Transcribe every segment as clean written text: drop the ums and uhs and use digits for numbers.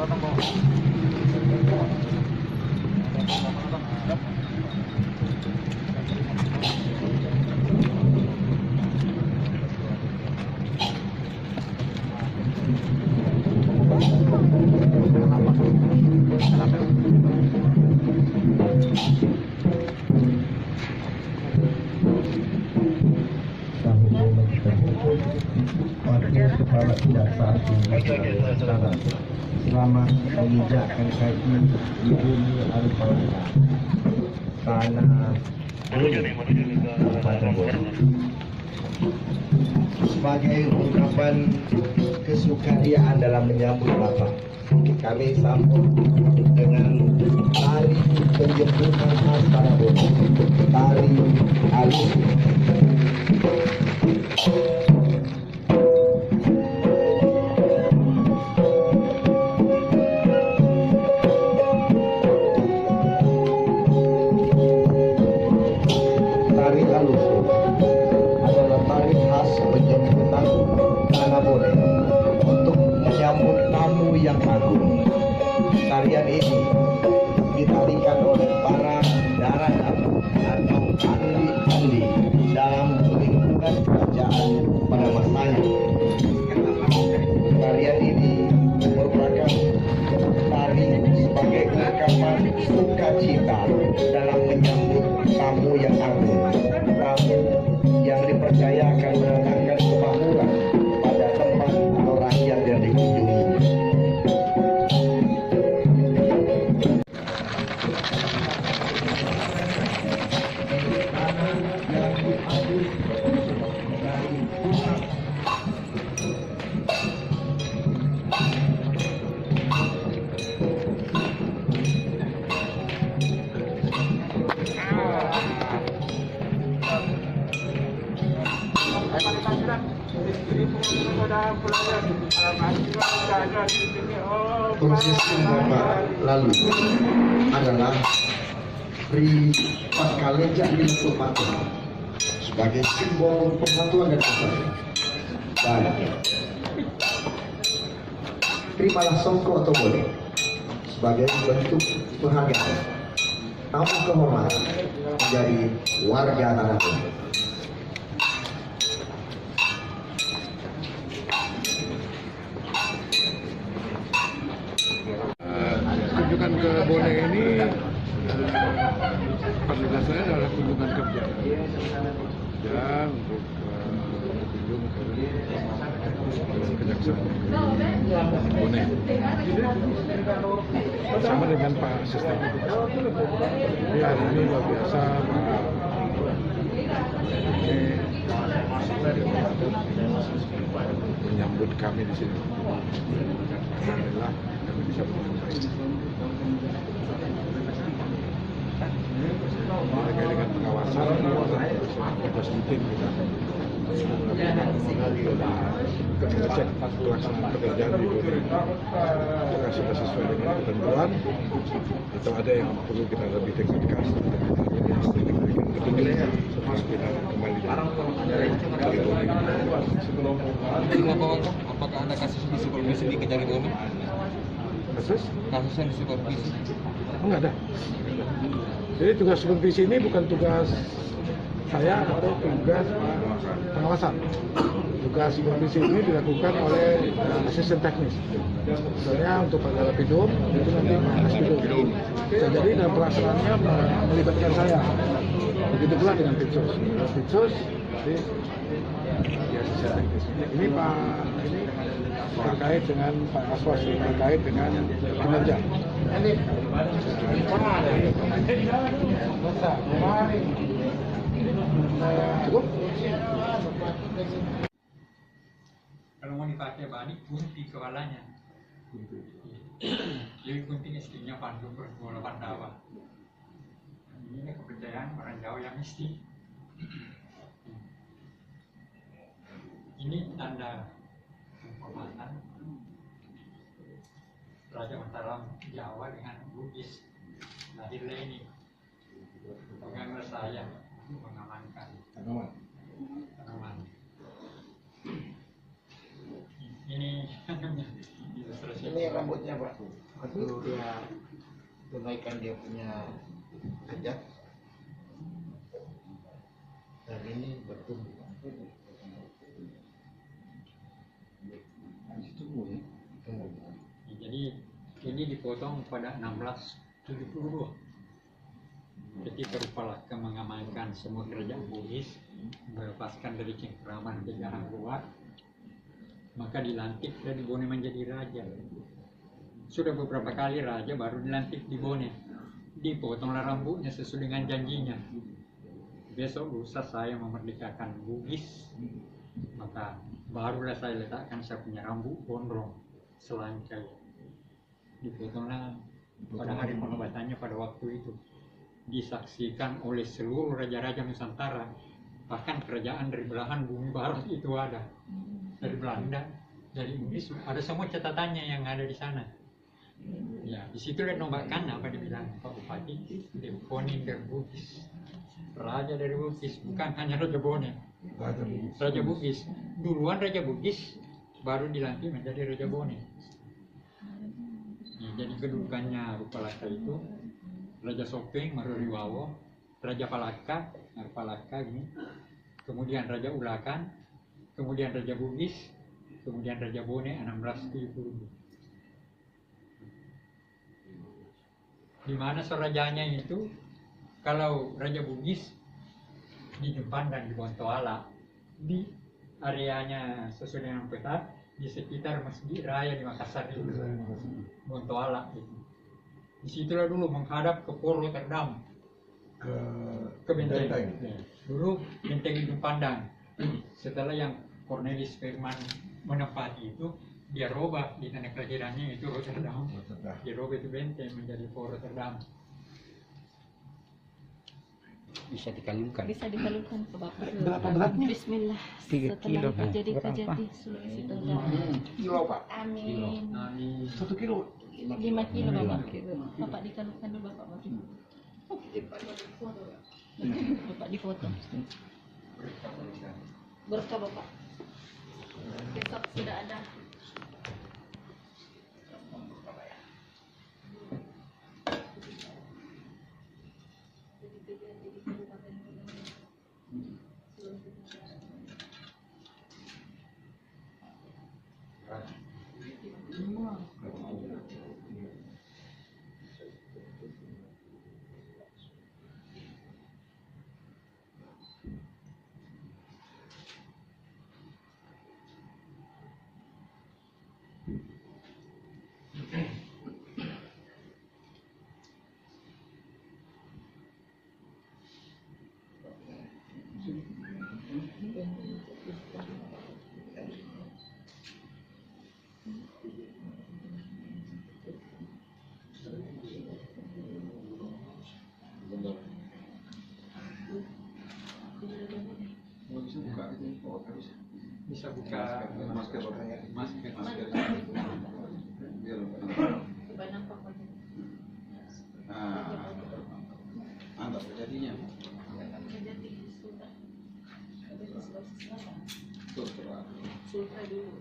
Kepala Kejaksaan selamat menginjakkan kaki di bumi Arifaunia tanah sebagai ungkapan kesukariaan dalam menyambut Bapak, kami sambut dengan tari penjemputan khas Tanabon, tari alus. Tarian ini ditarikan oleh para darat atau ahli-ahli dalam lingkungan kerajaan pada masanya. Tarian ini merupakan tari sebagai ungkapan sukacita dalam menyambut tamu yang agung, tamu yang dipercayakan mendatangkan kemakmuran pada tempat atau rakyat yang dikunjungi. Prosesi Bapak lalu adalah beri pascaleja di bentuk patung sebagai simbol persatuan dan kesatuan. Dan terimalah songkok atau boleh sebagai bentuk penghargaan tamu kehormatan menjadi warga Tanabon. Kunjungan ke Bone ini pada saya adalah kunjungan kerja untuk berkunjung ke Kejaksaan Bone bersama dengan Pak Asisten. Jadi hari ini luar biasa menyambut kami di sini. Alhamdulillah kami bisa menyampaikan. Terkait dengan pengawasan, tugas rutin kita mengecek pelaksanaan pekerjaan di Bone. Apakah sudah sesuai dengan ketentuan atau ada yang perlu kita lebih tingkatkan, termasuk kita kembali dari Bone. Apakah ada kasus disupervisi di Kejari Bone? Kasus yang disupervisi? Enggak ada. Jadi tugas supervisi ini bukan tugas saya atau tugas pengawasan. Tugas supervisi ini dilakukan oleh asisten teknis. Misalnya untuk pada Lapidum itu nanti Mas Bidum. Bisa jadi dalam pelaksanaannya melibatkan saya. Begitu pula dengan Pitsos. Pitsos jadi asisten teknis. Ini Pak ini terkait dengan Pak Aswas, terkait dengan kinerja. Cukup? Kalau mau dipakai bani kunti kepalanya. Jadi kuntinya istrinya Pandung berbola Pandawa. Ini kepercayaan orang Jawa yang mesti. Ini tanda penghormatan Raja Mataram Jawa dengan Bugis. Lahirlah ini dengan saya mengamankan tanaman. Ini ilustrasi Ini rambutnya Pak. Waktu dia tunaikan dia punya hajat. Dan ini bertumbuh. Tumbuh. Jadi ini dipotong pada 1672. Ketika Rupalaka mengamankan semua kerajaan Bugis, melepaskan dari cengkeraman penjara luar, maka dilantik dan di Bone menjadi raja. Sudah beberapa kali raja baru dilantik di Bone. Dipotonglah rambutnya sesuai dengan janjinya. Besok lusa saya memerdekakan Bugis, maka barulah saya letakkan saya punya rambut gondrong selangkai. Dipotonglah pada hari penobatannya pada waktu itu. Disaksikan oleh seluruh raja-raja Nusantara, bahkan kerajaan dari belahan bumi barat itu ada, dari Belanda, dari Inggris, ada semua catatannya yang ada di sana. Ya, di situ dia nombakan apa dibilang Pak Bupati, Deponin der Bugis, raja dari Bugis, bukan hanya Raja Bone, Raja Bugis. Duluan Raja Bugis, baru dilantik menjadi Raja Bone. Ya, jadi kedudukannya Rupalaka itu Raja Sopeng, Maruriwawo, Raja Palaka, Palaka ini, kemudian Raja Ulakan, kemudian Raja Bugis, kemudian Raja Bone 1670. Di mana serajanya itu, kalau Raja Bugis di Jepang dan di Bontoala, di areanya sesuai dengan peta, di sekitar Masjid Raya di Makassar itu, Bontoala itu. Disitulah dulu menghadap ke Port Rotterdam, ke benteng. Dulu benteng itu pandang. Setelah yang Cornelis Verman menempati itu, dia robah di tanah kelahirannya itu Rotterdam. Dia robah itu benteng menjadi Port Rotterdam. Bisa dikalungkan. Bisa dikalungkan ke Bapak. Berapa beratnya? Bismillah. 3 kilo. Setelah terjadi Sulawesi Tenggara. Kilo Pak. Amin. Amin. 1 kilo. 5 kilo Bapak. Bapak dikalungkan dulu Bapak. Bapak difoto. Berkah Bapak. Besok sudah ada. Bisa buka masker. Coba nampak wajah. Mantap jadinya. Jadi sudah. Ada di Sulawesi Selatan. Sultra dulu.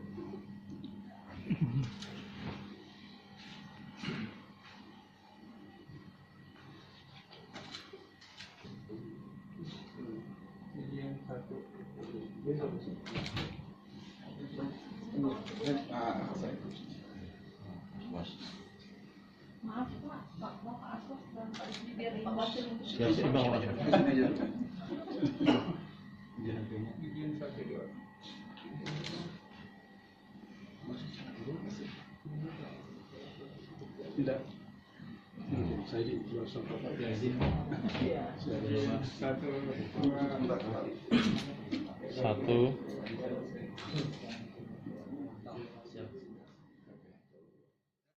Maaf Pak, Bapak Asok dan Pak Ismi biar Pak Basul untuk Tidak. Saya di luar sofa. Satu.